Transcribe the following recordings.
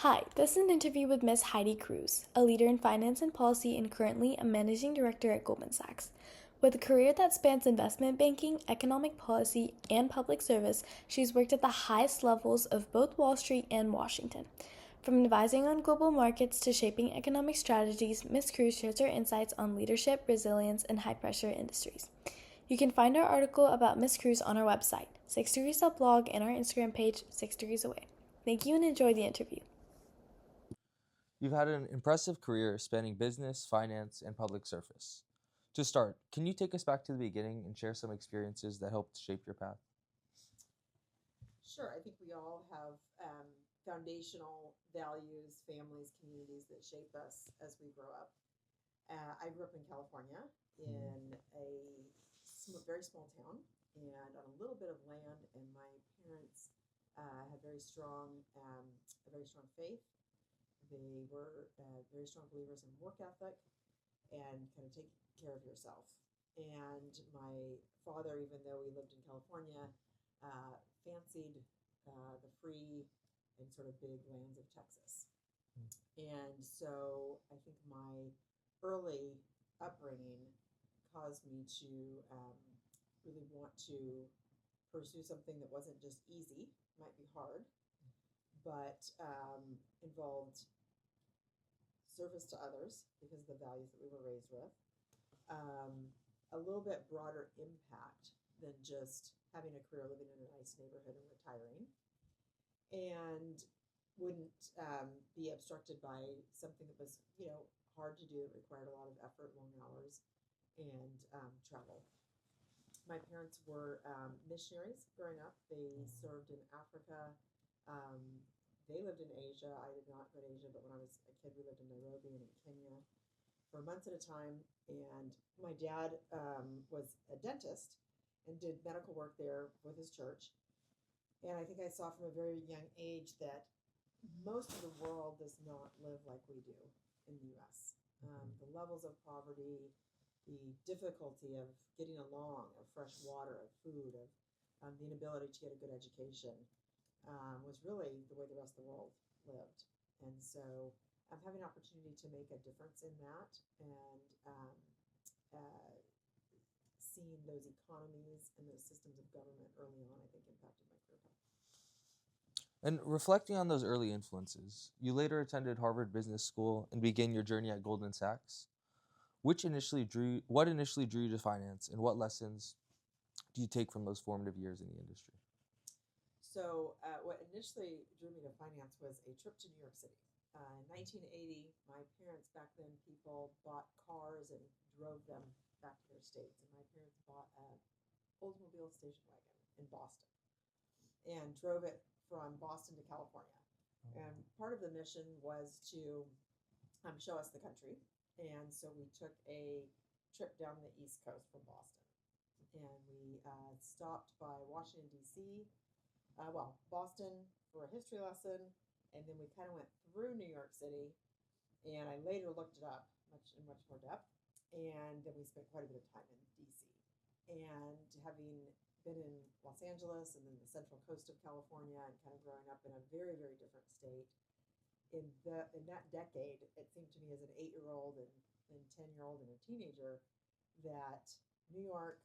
Hi, this is an interview with Ms. Heidi Cruz, a leader in finance and policy and currently a managing director at Goldman Sachs. With a career that spans investment banking, economic policy, and public service, she's worked at the highest levels of both Wall Street and Washington. From advising on global markets to shaping economic strategies, Ms. Cruz shares her insights on leadership, resilience, and high-pressure industries. You can find our article about Ms. Cruz on our website, 6degrees.blog, and our Instagram page, 6 Degrees Away. Thank you and enjoy the interview. You've had an impressive career spanning business, finance, and public service. To start, can you take us back to the beginning and share some experiences that helped shape your path? Sure. I think we all have foundational values, families, communities that shape us as we grow up. I grew up in California in a very small town and on a little bit of land, and my parents had a very strong faith. They were very strong believers in work ethic and kind of take care of yourself. And my father, even though we lived in California, fancied the free and sort of big lands of Texas. And so I think my early upbringing caused me to really want to pursue something that wasn't just easy, might be hard, but involved service to others because of the values that we were raised with, a little bit broader impact than just having a career living in a nice neighborhood and retiring, and wouldn't be obstructed by something that was, hard to do. It required a lot of effort, long hours, and travel. My parents were missionaries growing up. They served in Africa. Um, they lived in Asia. I did not go to Asia, but when I was a kid, we lived in Nairobi and in Kenya for months at a time. And my dad was a dentist and did medical work there with his church. And I think I saw from a very young age that most of the world does not live like we do in the U.S. The levels of poverty, the difficulty of getting along, of fresh water, of food, of the inability to get a good education was really the way the rest of the world lived. And so having an opportunity to make a difference in that and seeing those economies and those systems of government early on, I think impacted my career path. And reflecting on those early influences, you later attended Harvard Business School and began your journey at Goldman Sachs. What initially drew you to finance, and what lessons do you take from those formative years in the industry? So what initially drew me to finance was a trip to New York City. In 1980, my parents, back then, people bought cars and drove them back to their states. And my parents bought an Oldsmobile station wagon in Boston and drove it from Boston to California. And part of the mission was to show us the country. And so we took a trip down the East Coast from Boston. And we stopped by Washington, D.C., Boston for a history lesson, and then we kind of went through New York City, and I later looked it up in much more depth, and then we spent quite a bit of time in DC. And having been in Los Angeles and then the central coast of California and kind of growing up in a very, very different state, in that decade, it seemed to me as an 8-year-old and 10-year-old and a teenager that New York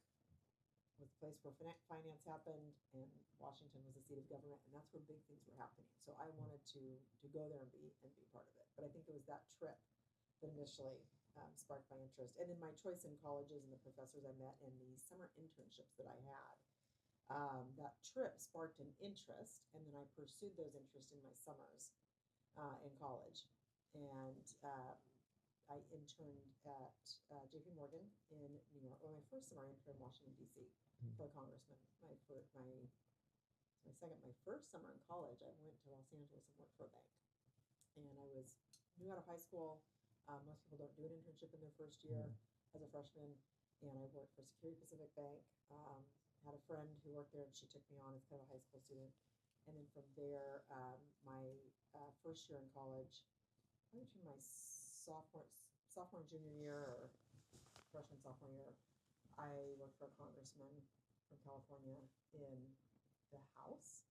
was the place where finance happened, and Washington was the seat of government, and that's where big things were happening. So I wanted to go there and be part of it. But I think it was that trip that initially sparked my interest, and then my choice in colleges and the professors I met and the summer internships that I had. That trip sparked an interest, and then I pursued those interests in my summers in college, and I interned at J.P. Morgan in New York. Well, my first summer I interned in Washington, D.C. for a congressman. My first summer in college, I went to Los Angeles and worked for a bank. And I was new out of high school. Most people don't do an internship in their first year as a freshman. And I worked for Security Pacific Bank. Had a friend who worked there, and she took me on as kind of a high school student. And then from there, my first year in college, probably between my sophomore and junior year, or freshman, sophomore year, I worked for a congressman from California in the House.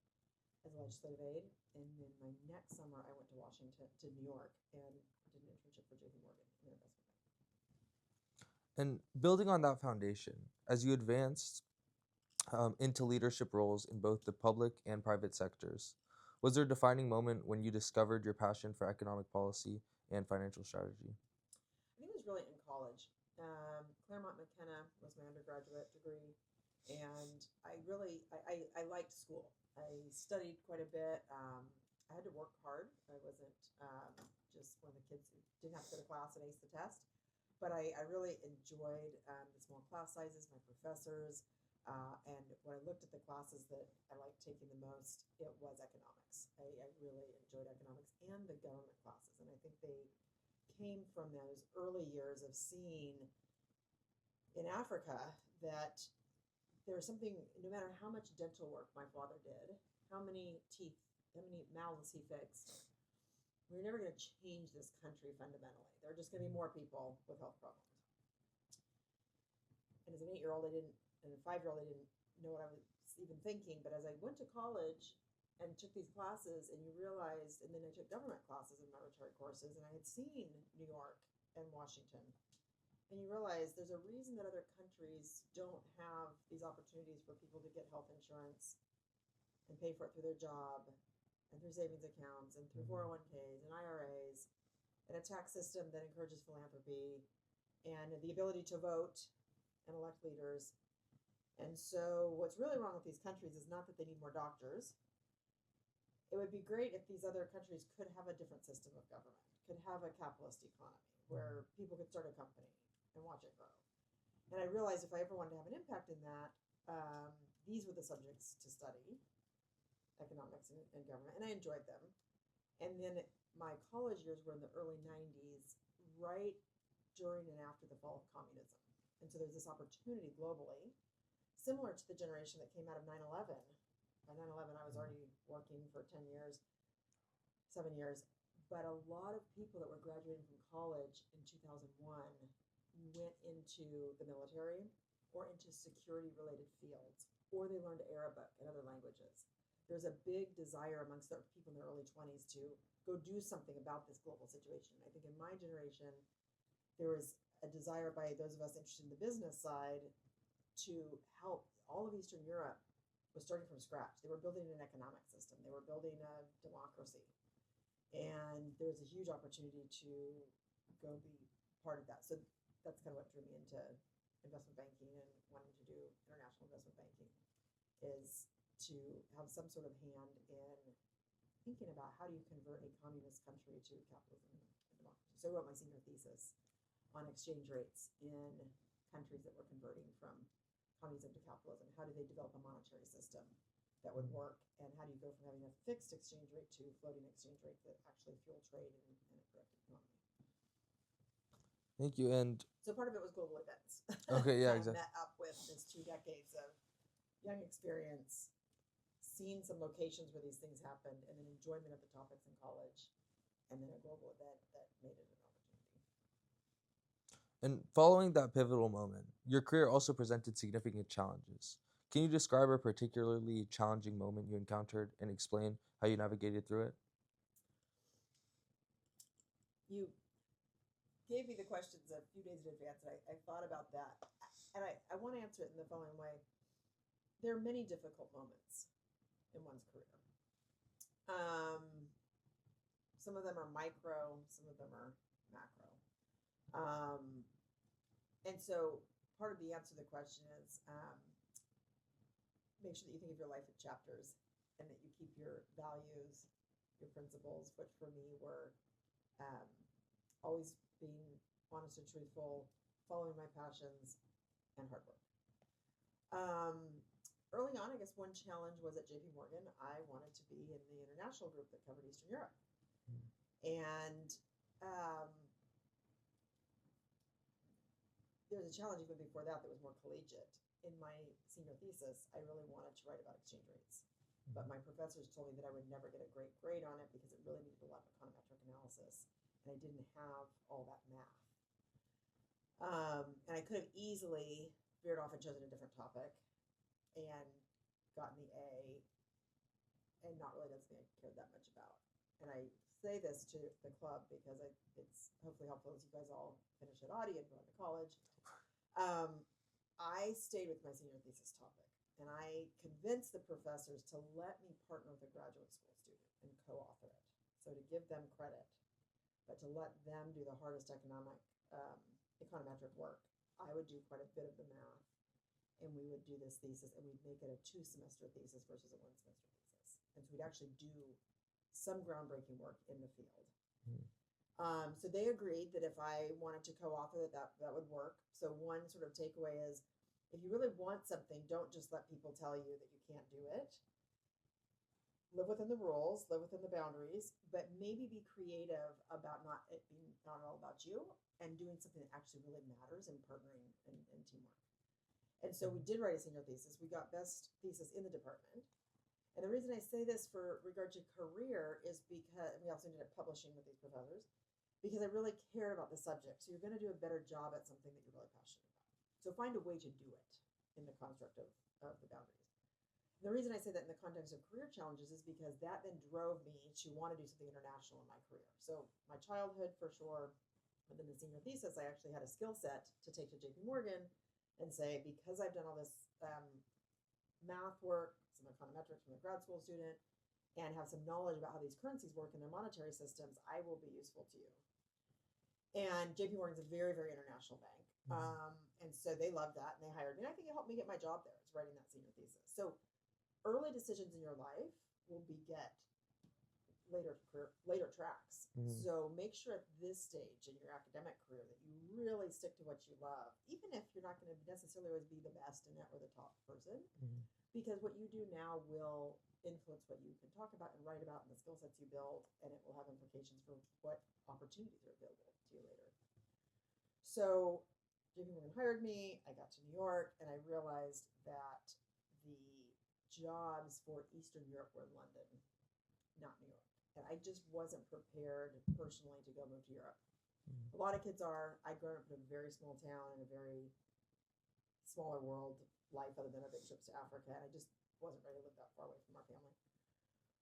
as a legislative aide. And then my next summer, I went to Washington, to New York, and did an internship for JP Morgan in their investment bank. And building on that foundation, as you advanced into leadership roles in both the public and private sectors, was there a defining moment when you discovered your passion for economic policy and financial strategy? I think it was really in college. Claremont McKenna was my undergraduate degree, and I liked school. I studied quite a bit. I had to work hard. I wasn't just one of the kids who didn't have to go to class and ace the test, but I really enjoyed the small class sizes, my professors, and when I looked at the classes that I liked taking the most, it was economics. I really enjoyed economics and the government classes, and I think they came from those early years of seeing in Africa that there was something, no matter how much dental work my father did, how many teeth, how many mouths he fixed, we were never going to change this country fundamentally. There are just going to be more people with health problems. And as an 8-year-old, and a 5-year-old, I didn't know what I was even thinking. But as I went to college and took these classes, and you realized, and then I took government classes in my rhetoric courses, and I had seen New York and Washington. And you realize there's a reason that other countries don't have these opportunities for people to get health insurance and pay for it through their job and through savings accounts and through 401ks and IRAs, and a tax system that encourages philanthropy and the ability to vote and elect leaders. And so what's really wrong with these countries is not that they need more doctors. It would be great if these other countries could have a different system of government, could have a capitalist economy where people could start a company and watch it grow. And I realized if I ever wanted to have an impact in that, these were the subjects to study, economics and government, and I enjoyed them. And then my college years were in the early 90s, right during and after the fall of communism. And so there's this opportunity globally, similar to the generation that came out of 9/11. By 9/11, I was already working for 10 years, 7 years. But a lot of people that were graduating from college in 2001 went into the military or into security-related fields, or they learned Arabic and other languages. There's a big desire amongst the people in their early 20s to go do something about this global situation. I think in my generation, there was a desire by those of us interested in the business side to help. All of Eastern Europe was starting from scratch. They were building an economic system. They were building a democracy. And there's a huge opportunity to go be part of that. So that's kind of what drew me into investment banking and wanting to do international investment banking, is to have some sort of hand in thinking about how do you convert a communist country to capitalism and democracy. So I wrote my senior thesis on exchange rates in countries that were converting from communism to capitalism. How do they develop a monetary system that would work, and how do you go from having a fixed exchange rate to floating exchange rate that actually fuel trade and a correct economy? Thank you. And so part of it was global events. Okay, yeah, exactly. exactly. Met up with this 2 decades of young experience, seen some locations where these things happened, and then enjoyment of the topics in college, and then a global event that made it an opportunity. And following that pivotal moment, your career also presented significant challenges. Can you describe a particularly challenging moment you encountered and explain how you navigated through it? You gave me the questions a few days in advance, and I thought about that. And I want to answer it in the following way. There are many difficult moments in one's career. Some of them are micro, some of them are macro. And so part of the answer to the question is make sure that you think of your life in chapters, and that you keep your values, your principles, which for me were always being honest and truthful, following my passions, and hard work. Early on, I guess one challenge was at JP Morgan. I wanted to be in the international group that covered Eastern Europe. And there was a challenge even before that was more collegiate. In my senior thesis, I really wanted to write about exchange rates. But my professors told me that I would never get a great grade on it because it really needed a lot of econometric analysis. And I didn't have all that math. And I could have easily veered off and chosen a different topic and gotten the A and not really something I cared that much about. And I say this to the club because it's hopefully helpful as you guys all finish at Audi and go on to college. I stayed with my senior thesis topic, and I convinced the professors to let me partner with a graduate school student and co-author it. So to give them credit, but to let them do the hardest econometric work. I would do quite a bit of the math, and we would do this thesis, and we'd make it a 2-semester thesis versus a 1-semester thesis. And so we'd actually do some groundbreaking work in the field. So they agreed that if I wanted to co-author that would work. So one sort of takeaway is, if you really want something, don't just let people tell you that you can't do it. Live within the rules, live within the boundaries, but maybe be creative about not all about you, and doing something that actually really matters, and partnering and teamwork. And so we did write a senior thesis. We got best thesis in the department. And the reason I say this for regard to career is because we also ended up publishing with these professors, because I really cared about the subject. So you're going to do a better job at something that you're really passionate about. So find a way to do it in the construct of the boundaries. The reason I say that in the context of career challenges is because that then drove me to want to do something international in my career. So my childhood, for sure, but then the senior thesis, I actually had a skill set to take to JP Morgan and say, because I've done all this math work, some econometrics from a grad school student, and have some knowledge about how these currencies work in their monetary systems, I will be useful to you. And JP Morgan's a very, very international bank. And so they loved that, and they hired me. And I think it helped me get my job there, is writing that senior thesis. So early decisions in your life will beget later tracks. So make sure at this stage in your academic career that you really stick to what you love, even if you're not going to necessarily always be the best in it or the top person, because what you do now will influence what you can talk about and write about, and the skill sets you build, and it will have implications for what opportunities are available to you later. So JP Morgan hired me. I got to New York, and I realized that the jobs for Eastern Europe were in London, not New York. And I just wasn't prepared personally to go move to Europe. A lot of kids are. I grew up in a very small town in a very smaller world life, other than our big trips to Africa. And I just wasn't ready to live that far away from our family.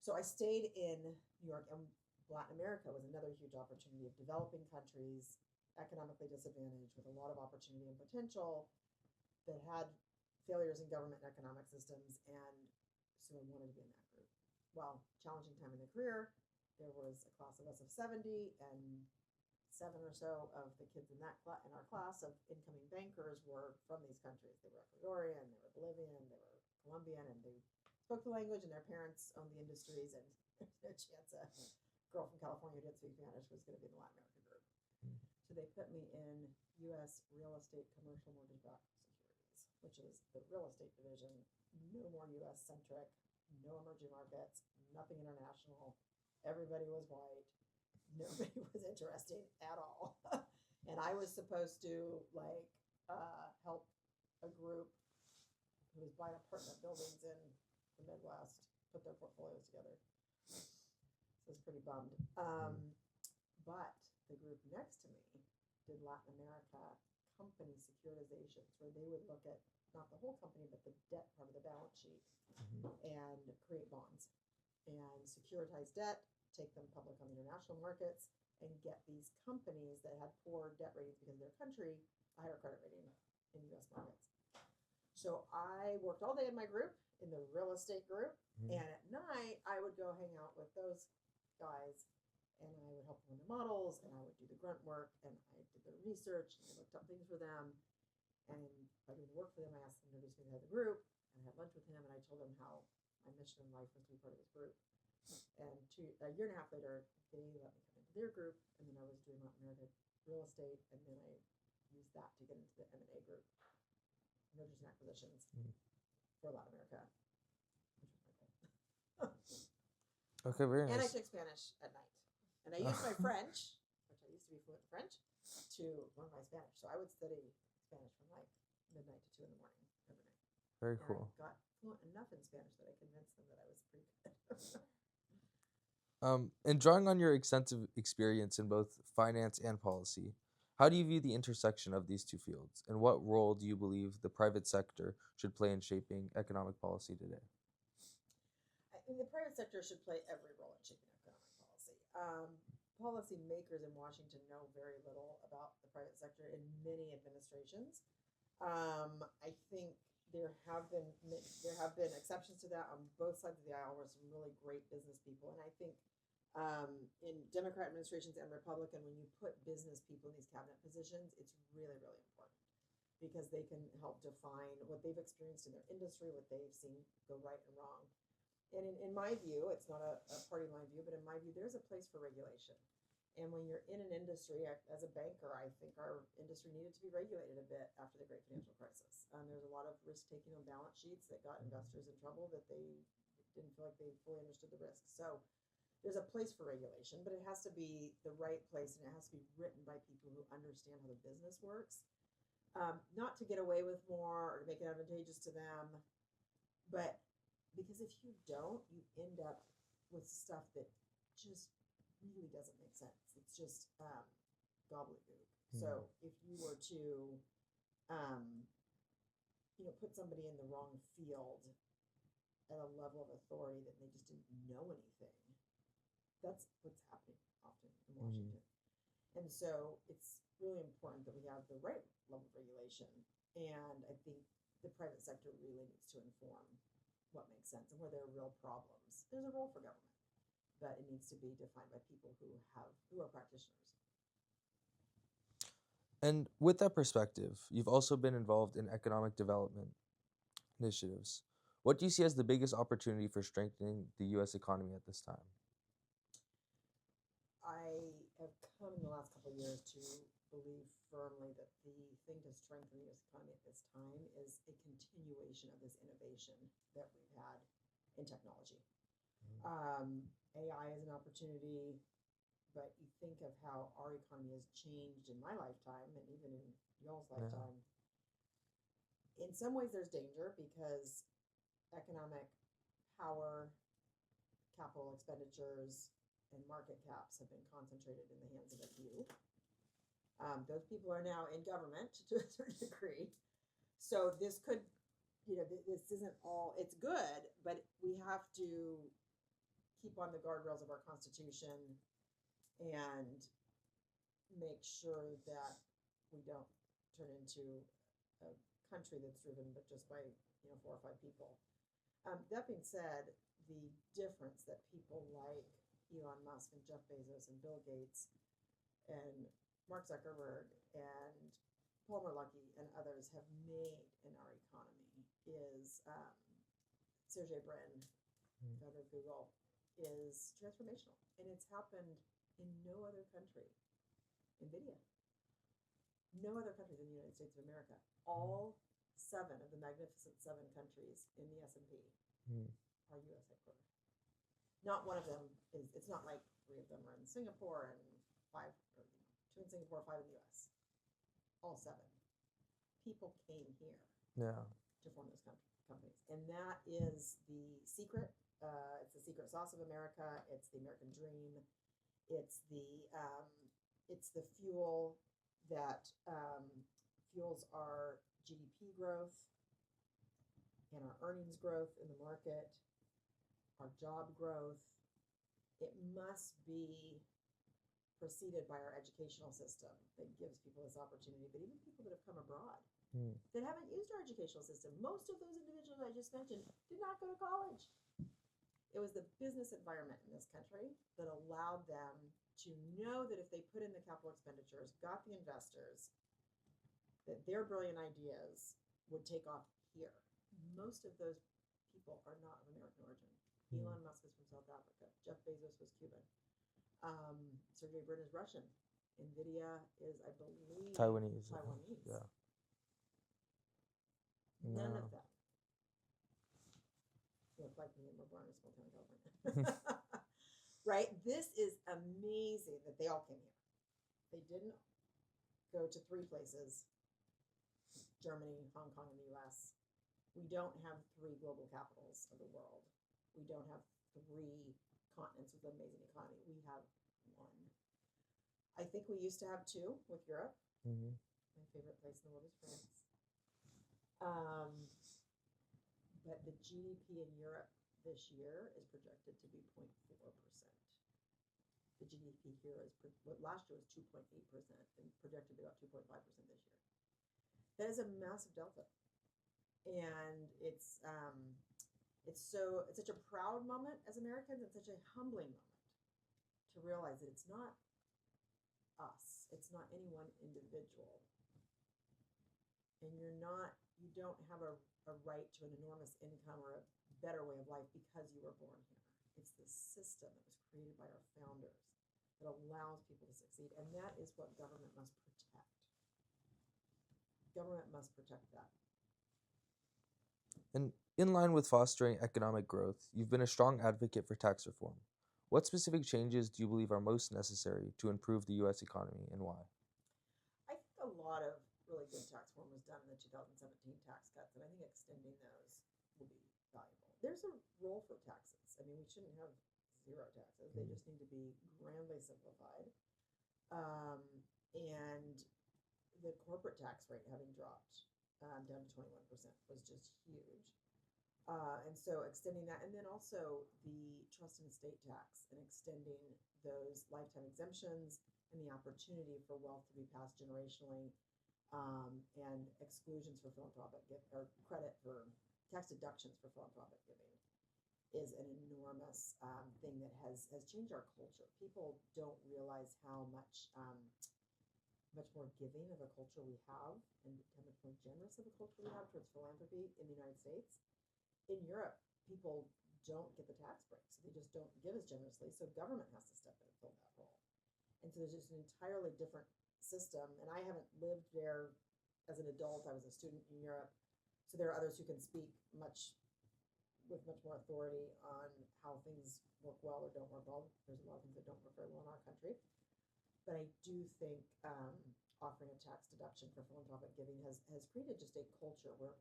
So I stayed in New York, and Latin America was another huge opportunity of developing countries, economically disadvantaged, with a lot of opportunity and potential, that had failures in government and economic systems. And so I wanted to be in that group. Well, challenging time in the career. There was a class of us of 70, and 7 or so of the kids in our class of incoming bankers were from these countries. They were Ecuadorian, they were Bolivian, they were Colombian, and they spoke the language, and their parents owned the industries, and there's no chance a girl from California who didn't speak Spanish was going to be in the Latin American group. So they put me in U.S. real estate commercial mortgage-backed securities, which is the real estate division, no more U.S.-centric, no emerging markets, nothing international. Everybody was white. Nobody was interesting at all. And I was supposed to help a group who was buying apartment buildings in the Midwest put their portfolios together. So I was pretty bummed. But the group next to me did Latin America company securitizations, where they would look at not the whole company, but the debt part of the balance sheet, and create bonds and securitize debt, take them public on the international markets, and get these companies that had poor debt ratings because of their country a higher credit rating in U.S. markets. So I worked all day in my group, in the real estate group, and at night I would go hang out with those guys, and I would help them with their models, and I would do the grunt work, and I did the research, and I looked up things for them. And by doing the work for them, I asked them to introduce me to the head of the group, and I had lunch with him, and I told him how my mission in life was to be part of this group. And a year and a half later, they let me come into their group, and then I was doing Latin America real estate, and then I used that to get into the M&A group, mergers and acquisitions, for Latin America, which was my goal. Okay, very And I nice. took Spanish at night. And I used my French, which I used to be fluent in French, to learn my Spanish. So I would study Spanish from like midnight to 2 in the morning every night. Very And cool. I got fluent enough in Spanish that I convinced them that I was pretty good. And drawing on your extensive experience in both finance and policy, how do you view the intersection of these two fields, and what role do you believe the private sector should play in shaping economic policy today? And the private sector should play every role in shaping economic policy. Policy makers in Washington know very little about the private sector in many administrations. I think there have been exceptions to that on both sides of the aisle, where some really great business people. And I think in Democrat administrations and Republican, when you put business people in these cabinet positions, it's really, really important, because they can help define what they've experienced in their industry, what they've seen go right and wrong. And in my view, it's not a party line view, but in my view, there's a place for regulation. And when you're in an industry, as a banker, I think our industry needed to be regulated a bit after the great financial crisis. There's a lot of risk taking on balance sheets that got investors in trouble, that they didn't feel like they fully understood the risks. So there's a place for regulation, but it has to be the right place, and it has to be written by people who understand how the business works. Not to get away with more or to make it advantageous to them, but because if you don't, you end up with stuff that just really doesn't make sense. It's just gobbledygook. So if you were to, put somebody in the wrong field at a level of authority that they just didn't know anything, that's what's happening often in Washington. And so it's really important that we have the right level of regulation. And I think the private sector really needs to inform what makes sense and where there are real problems. There's a role for government, but it needs to be defined by people who are practitioners. And with that perspective, you've also been involved in economic development initiatives. What do you see as the biggest opportunity for strengthening the U.S. economy at this time? I have come in the last couple of years to believe firmly that the thing to strengthen the U.S. economy at this time is a continuation of this innovation that we've had in technology. AI is an opportunity, but you think of how our economy has changed in my lifetime and even in y'all's lifetime. In some ways, there's danger, because economic power, capital expenditures, and market caps have been concentrated in the hands of a few. Those people are now in government to a certain degree. So this could, this isn't all, it's good, but we have to keep on the guardrails of our Constitution and make sure that we don't turn into a country that's driven but just by 4 or 5 people. That being said, the difference that people like Elon Musk and Jeff Bezos and Bill Gates and Mark Zuckerberg and Paul Merlucky and others have made in our economy is Sergey Brin, founder of Google, is transformational, and it's happened in no other country. NVIDIA, no other country than the United States of America. All 7 of the magnificent 7 countries in the S&P are U.S. headquartered. Not one of them is. It's not like 3 of them are in Singapore and 5, or 2 in Singapore, 5 in the U.S. All 7 people came here to form those companies, and that is the secret. It's the secret sauce of America. It's the American dream. It's the fuel that fuels our GDP growth and our earnings growth in the market, our job growth. It must be preceded by our educational system that gives people this opportunity, but even people that have come abroad that haven't used our educational system. Most of those individuals I just mentioned did not go to college. It was the business environment in this country that allowed them to know that if they put in the capital expenditures, got the investors, that their brilliant ideas would take off here. Most of those people are not of American origin. Elon Musk is from South Africa. Jeff Bezos was Cuban. Sergey Brin is Russian. NVIDIA is, I believe, Taiwanese. Yeah. None of them look like me, and were born in a small town in California. Right? This is amazing that they all came here. They didn't go to 3 places, Germany, Hong Kong, and the US. We don't have 3 global capitals of the world. We don't have 3 continents with an amazing economy. We have 1. I think we used to have 2 with Europe. My favorite place in the world is France. But the GDP in Europe this year is projected to be 0.4%. The GDP here last year was 2.8% and projected to be about 2.5% this year. That is a massive delta, and it's such a proud moment as Americans, and such a humbling moment to realize that it's not us, it's not any one individual, and you don't have a right to an enormous income or a better way of life because you were born here. It's the system that was created by our founders that allows people to succeed, and that is what government must protect. Government must protect that. And in line with fostering economic growth, you've been a strong advocate for tax reform. What specific changes do you believe are most necessary to improve the U.S. economy, and why? I think a lot of really good tax reform was done in the 2017 tax cuts, and I think extending those will be valuable. There's a role for taxes. I mean, we shouldn't have zero taxes. They just need to be grandly simplified. And the corporate tax rate having dropped down to 21% was just huge. And so extending that, and then also the trust and estate tax and extending those lifetime exemptions and the opportunity for wealth to be passed generationally, and exclusions for philanthropic or credit for tax deductions for philanthropic giving is an enormous thing that has changed our culture. People don't realize how much more giving of a culture we have, and how much more generous of a culture we have towards philanthropy in the United States. In Europe, people don't get the tax break, so they just don't give as generously, so government has to step in and fill that role. And so there's just an entirely different system, and I haven't lived there as an adult. I was a student in Europe, so there are others who can speak with much more authority on how things work well or don't work well. There's a lot of things that don't work very well in our country. But I do think offering a tax deduction for philanthropic giving has created just a culture where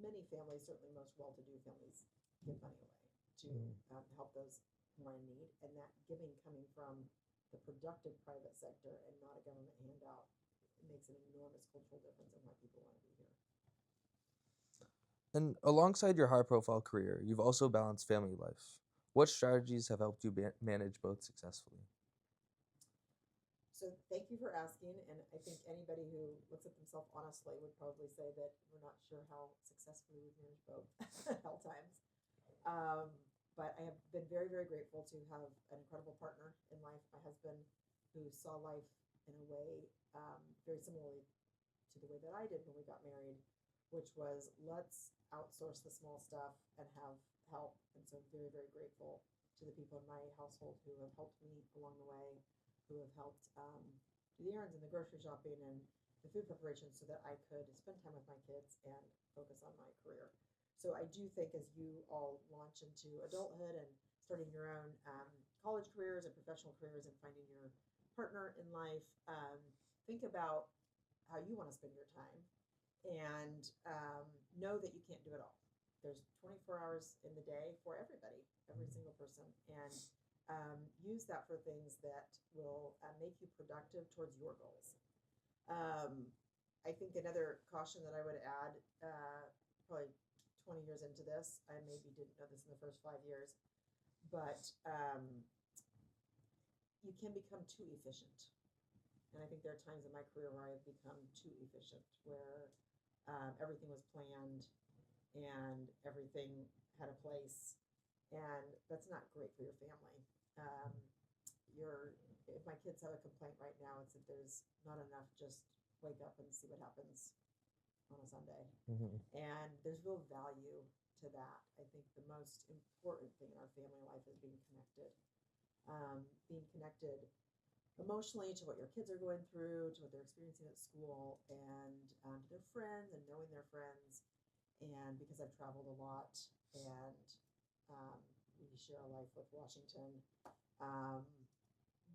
many families, certainly most well-to-do families, give money away to help those more in need. And that giving coming from the productive private sector and not a government handout, it makes an enormous cultural difference in why people want to be here. And alongside your high-profile career, you've also balanced family life. What strategies have helped you manage both successfully? So thank you for asking, and I think anybody who looks at themselves honestly would probably say that we're not sure how successfully we've managed both at all times. But I have been very, very grateful to have an incredible partner in life, my husband, who saw life in a way very similarly to the way that I did when we got married, which was let's outsource the small stuff and have help. And so I'm very, very grateful to the people in my household who have helped me along the way, who have helped do the errands and the grocery shopping and the food preparation so that I could spend time with my kids and focus on my career. So I do think as you all launch into adulthood and starting your own college careers and professional careers and finding your partner in life, think about how you want to spend your time, and know that you can't do it all. There's 24 hours in the day for everybody, every single person, and use that for things that will make you productive towards your goals. I think another caution that I would add, probably 20 years into this, I maybe didn't know this in the first 5 years, but you can become too efficient. And I think there are times in my career where I've become too efficient, where everything was planned and everything had a place, and that's not great for your family. If my kids have a complaint right now, it's that there's not enough just wake up and see what happens on a Sunday. And there's real value to that. I think the most important thing in our family life is being connected. Being connected emotionally to what your kids are going through, to what they're experiencing at school, and to their friends and knowing their friends. And because I've traveled a lot and we share a life with Washington,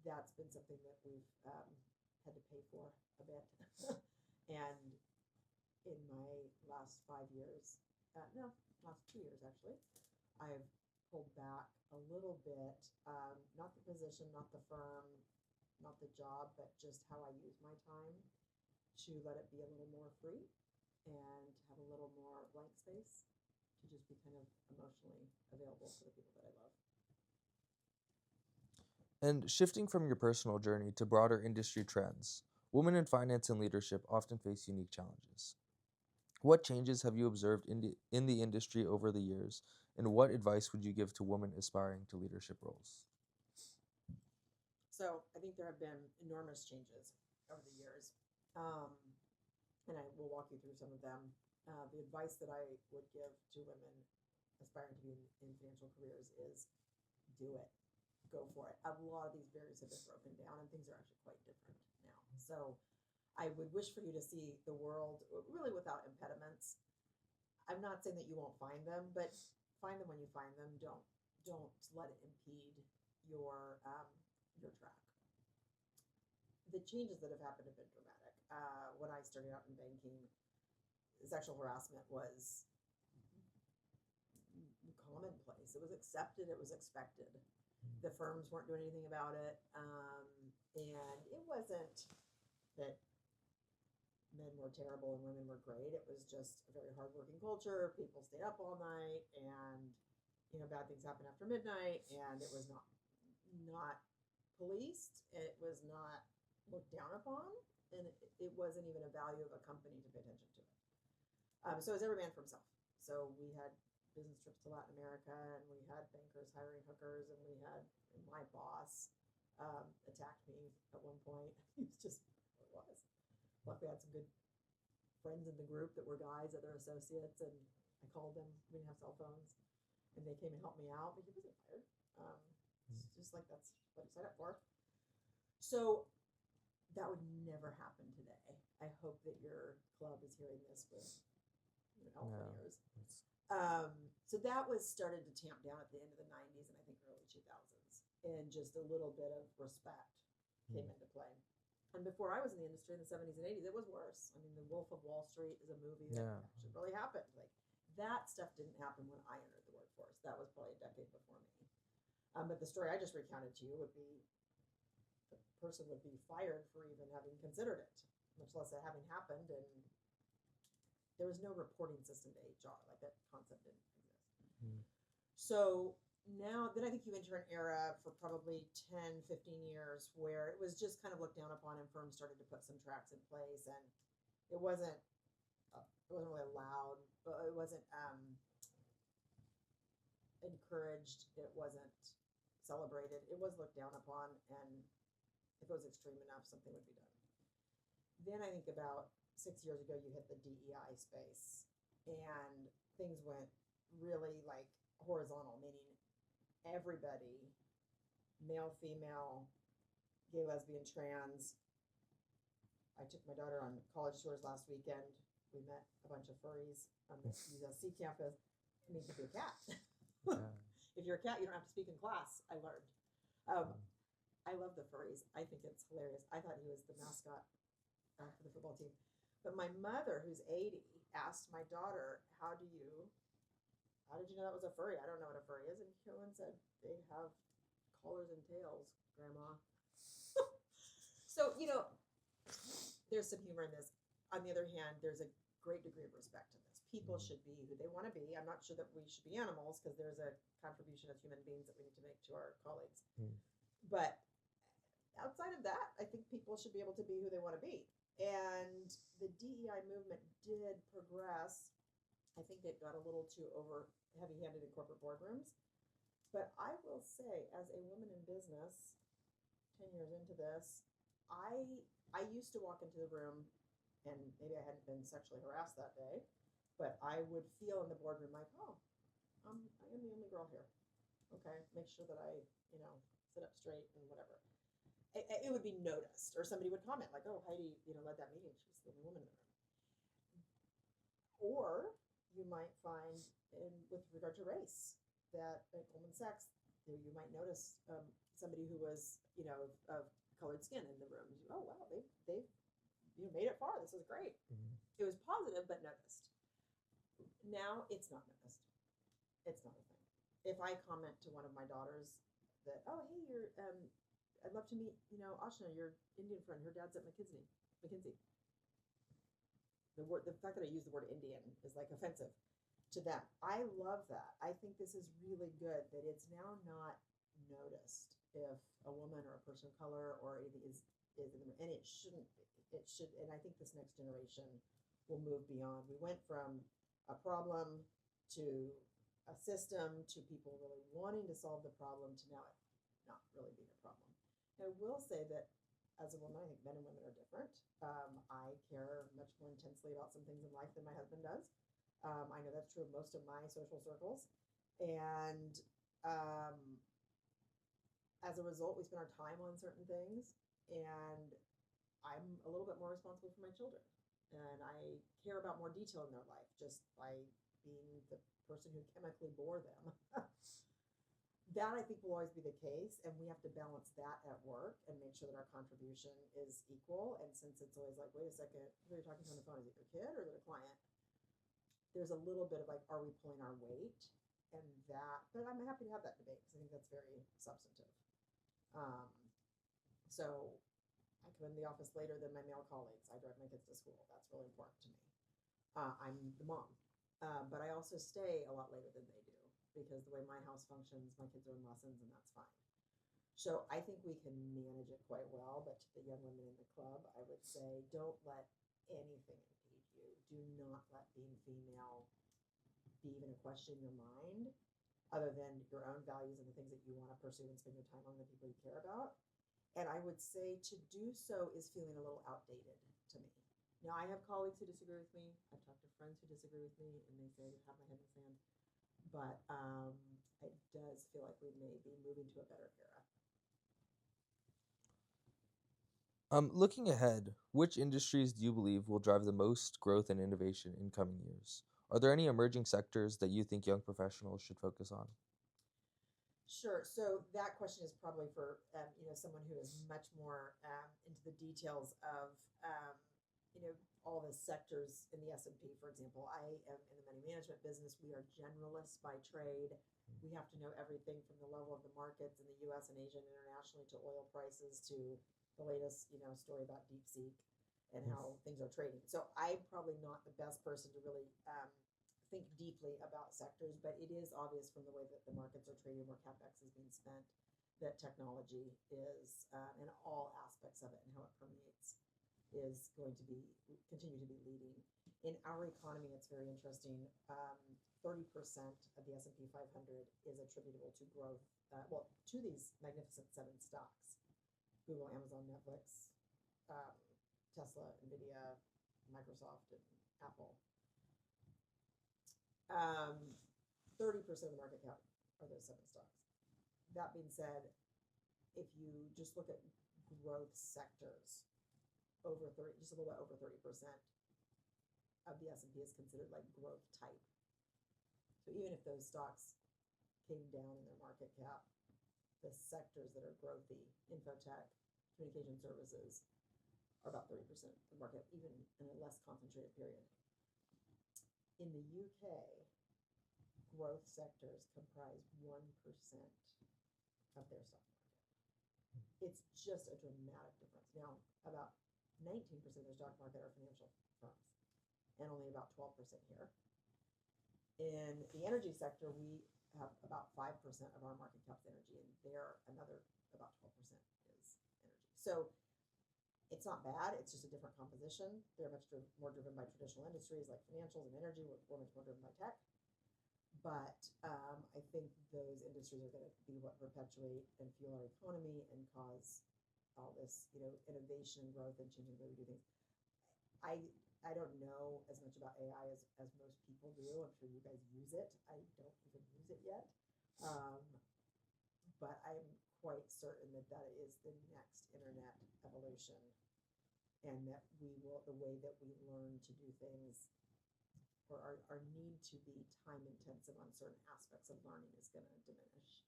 that's been something that we've had to pay for a bit. And in my last 5 years, last 2 years actually, I've pulled back a little bit, not the position, not the firm, not the job, but just how I use my time to let it be a little more free and have a little more blank space to to just be kind of emotionally available for the people that I love. And shifting from your personal journey to broader industry trends, women in finance and leadership often face unique challenges. What changes have you observed in the industry over the years, and what advice would you give to women aspiring to leadership roles? So I think there have been enormous changes over the years, and I will walk you through some of them. The advice that I would give to women aspiring to be in financial careers is do it, go for it. A lot of these barriers have been broken down, and things are actually quite different now. So I would wish for you to see the world really without impediments. I'm not saying that you won't find them, but find them when you find them. Don't let it impede your track. The changes that have happened have been dramatic. When I started out in banking, sexual harassment was commonplace. It was accepted. It was expected. The firms weren't doing anything about it, and it wasn't that men were terrible and women were great. It was just a very hardworking culture. People stayed up all night, and bad things happened after midnight, and it was not policed. It was not looked down upon, and it wasn't even a value of a company to pay attention to it. So it was every man for himself. So we had business trips to Latin America, and we had bankers hiring hookers, and we had my boss attacked me at one point. He was just what it was. Luckily, I had some good friends in the group that were guys, other associates, and I called them. We didn't have cell phones, and they came and helped me out. But he wasn't fired. It's just like that's what he signed up for. So that would never happen today. I hope that your club is hearing this with elephant ears. So that was started to tamp down at the end of the 90s and I think early 2000s, and just a little bit of respect came into play. And before I was in the industry in the 70s and 80s, it was worse. I mean, The Wolf of Wall Street is a movie that actually really happened. Like that stuff didn't happen when I entered the workforce. That was probably a decade before me. But the story I just recounted to you would be the person would be fired for even having considered it, much less it having happened. And there was no reporting system to HR. Like that concept didn't exist. So now, then I think you enter an era for probably 10, 15 years where it was just kind of looked down upon, and firms started to put some tracks in place, and it wasn't really allowed, but it wasn't encouraged. It wasn't celebrated. It was looked down upon, and if it was extreme enough, something would be done. Then I think about 6 years ago, you hit the DEI space, and things went really like horizontal, meaning everybody, male, female, gay, lesbian, trans. I took my daughter on college tours last weekend. We met a bunch of furries on the USC campus. I mean, you could be a cat. If you're a cat, you don't have to speak in class, I learned. I love the furries. I think it's hilarious. I thought he was the mascot for the football team. But my mother, who's 80, asked my daughter, how did you know that was a furry? I don't know what a furry is. And Keon said, they have collars and tails, Grandma. So, there's some humor in this. On the other hand, there's a great degree of respect in this. People should be who they want to be. I'm not sure that we should be animals because there's a contribution as human beings that we need to make to our colleagues. But outside of that, I think people should be able to be who they want to be. And the DEI movement did progress. I think it got a little too heavy-handed in corporate boardrooms. But I will say, as a woman in business, 10 years into this, I used to walk into the room, and maybe I hadn't been sexually harassed that day, but I would feel in the boardroom like, I am the only girl here. Okay, make sure that I, sit up straight and whatever. It would be noticed, or somebody would comment like, "Oh, Heidi, led that meeting. She's the only woman in the room." Or you might find, with regard to race, that at Goldman Sachs, you might notice somebody who was, of colored skin in the room. Oh, wow, they've made it far. This is great. It was positive, but noticed. Now it's not noticed. It's not a thing. If I comment to one of my daughters that, "Oh, hey, I'd love to meet, Ashna, your Indian friend. Her dad's at McKinsey." The fact that I use the word Indian is like offensive to them. I love that. I think this is really good that it's now not noticed if a woman or a person of color or anything is and it shouldn't be. It should, and I think this next generation will move beyond. We went from a problem to a system to people really wanting to solve the problem to now it not really being a problem. And I will say that as a woman, I think men and women are different. I care much more intensely about some things in life than my husband does. I know that's true of most of my social circles. And as a result, we spend our time on certain things. And I'm a little bit more responsible for my children. And I care about more detail in their life just by being the person who chemically bore them. That I think will always be the case, and we have to balance that at work and make sure that our contribution is equal. And since it's always like, wait a second, who are you talking to on the phone? Is it your kid or is it a client? There's a little bit of like, are we pulling our weight? And that, but I'm happy to have that debate because I think that's very substantive. So I come in the office later than my male colleagues. I drive my kids to school. That's really important to me. I'm the mom, but I also stay a lot later than they do because the way my house functions, my kids are in lessons and that's fine. So I think we can manage it quite well, but to the young women in the club, I would say don't let anything impede you. Do not let being female be even a question in your mind other than your own values and the things that you want to pursue and spend your time on the people you care about. And I would say to do so is feeling a little outdated to me. Now, I have colleagues who disagree with me. I've talked to friends who disagree with me, and they say I have my head in the sand. But it does feel like we may be moving to a better era. Looking ahead, which industries do you believe will drive the most growth and innovation in coming years? Are there any emerging sectors that you think young professionals should focus on? Sure. So that question is probably for someone who is much more into the details of all the sectors in the S&P. For example, I am in the money management business. We are generalists by trade. We have to know everything from the level of the markets in the U.S. and Asia and internationally to oil prices to the latest story about DeepSeek and how things are trading. So I'm probably not the best person to really think deeply about sectors, but it is obvious from the way that the markets are trading, where CapEx is being spent, that technology is in all aspects of it and how it permeates is going to continue to be leading. In our economy, it's very interesting. 30% of the S&P 500 is attributable to growth, to these magnificent 7 stocks: Google, Amazon, Netflix, Tesla, Nvidia, Microsoft, and Apple. 30% of the market cap are those 7 stocks. That being said, if you just look at growth sectors, just a little bit over 30% of the S&P is considered like growth type. So even if those stocks came down in their market cap, the sectors that are growthy, infotech, communication services, are about 30% of the market, even in a less concentrated period. In the UK, growth sectors comprise 1% of their stock market. It's just a dramatic difference. Now, about 19% of their stock market are financial firms, and only about 12% here. In the energy sector, we have about 5% of our market cap's energy, and there another about 12% is energy. So it's not bad. It's just a different composition. They're much more driven by traditional industries like financials and energy. We're much more driven by tech. But I think those industries are going to be what perpetuate and fuel our economy and cause all this, innovation and growth and changing the way we do things. I don't know as much about AI as most people do. I'm sure you guys use it. I don't even use it yet. But I'm quite certain that is the next internet evolution, and that the way that we learn to do things, or our need to be time intensive on certain aspects of learning, is going to diminish.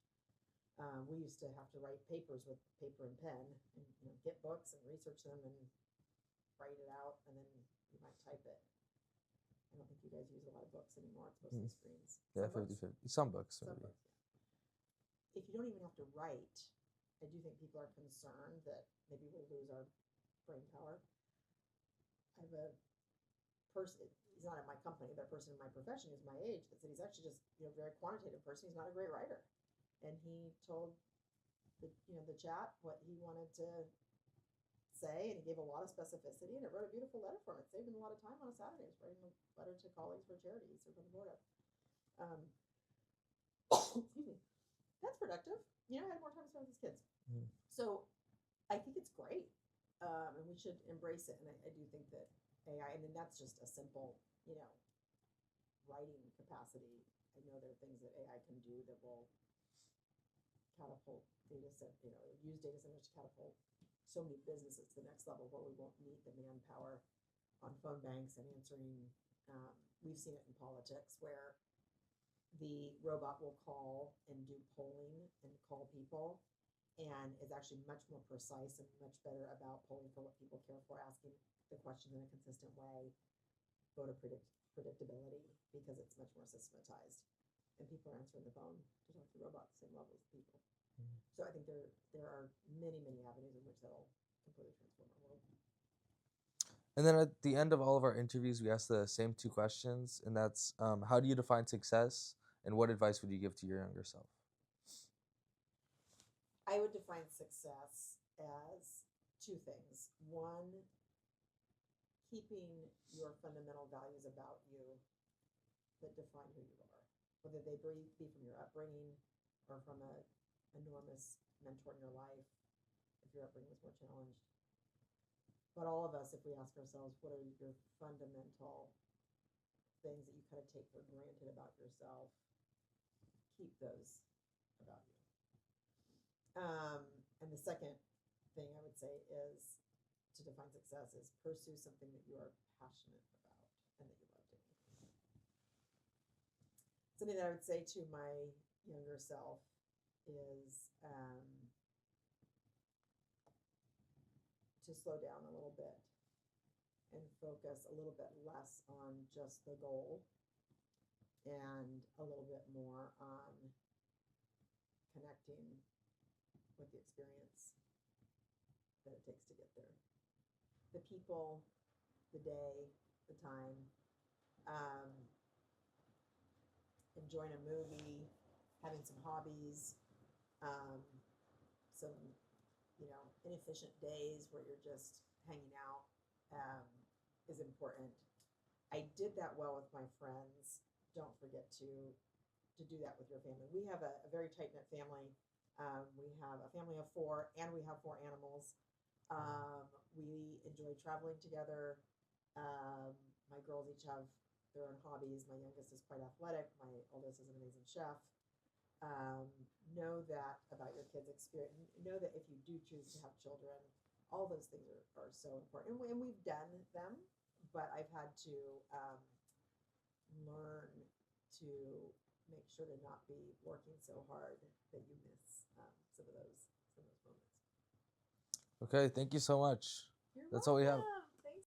We used to have to write papers with paper and pen, and get books and research them and write it out, and then you might type it. I don't think you guys use a lot of books anymore. It's mostly screens. Yeah, 50-50. Some books. Some books, yeah. If you don't even have to write, I do think people are concerned that maybe we'll lose our brain power. I have a person, he's not in my company, but a person in my profession who's my age, that said he's actually just, a very quantitative person. He's not a great writer. And he told the chat what he wanted to say, and he gave a lot of specificity, and it wrote a beautiful letter for him. It saved him a lot of time on a Saturday. He's writing a letter to colleagues for charity he served on the board of. Excuse me. That's productive. I had more time to spend with his kids. Mm. So I think it's great, and we should embrace it. And I do think that AI, and then that's just a simple, writing capacity. I know there are things that AI can do that will catapult use data centers to catapult so many businesses to the next level where we won't need the manpower on phone banks and answering. We've seen it in politics where the robot will call and do polling and call people, and is actually much more precise and much better about polling for what people care for, asking the questions in a consistent way, voter predictability, because it's much more systematized, and people are answering the phone to talk to the robot at the same level as people. Mm. So I think there are many avenues in which that'll completely transform our world. And then at the end of all of our interviews, we ask the same two questions, and that's how do you define success, and what advice would you give to your younger self? I would define success as two things. One, keeping your fundamental values about you that define who you are, whether they be from your upbringing or from an enormous mentor in your life, if your upbringing was more challenged. But all of us, if we ask ourselves, what are your fundamental things that you kind of take for granted about yourself, keep those about you. And the second thing I would say is, to define success, is pursue something that you are passionate about and that you love doing. Something that I would say to my younger self is to slow down a little bit and focus a little bit less on just the goal and a little bit more on connecting with the experience that it takes to get there. The people, the day, the time, enjoying a movie, having some hobbies, some inefficient days where you're just hanging out is important. I did that well with my friends. Don't forget to do that with your family. We have a very tight-knit family. We have a family of 4, and we have 4 animals. We enjoy traveling together. My girls each have their own hobbies. My youngest is quite athletic. My oldest is an amazing chef. Know that about your kids' experience. Know that if you do choose to have children, all those things are so important. And we've done them, but I've had to learn to make sure to not be working so hard that you miss some of those moments. Okay, thank you so much. You're That's all we have. welcome.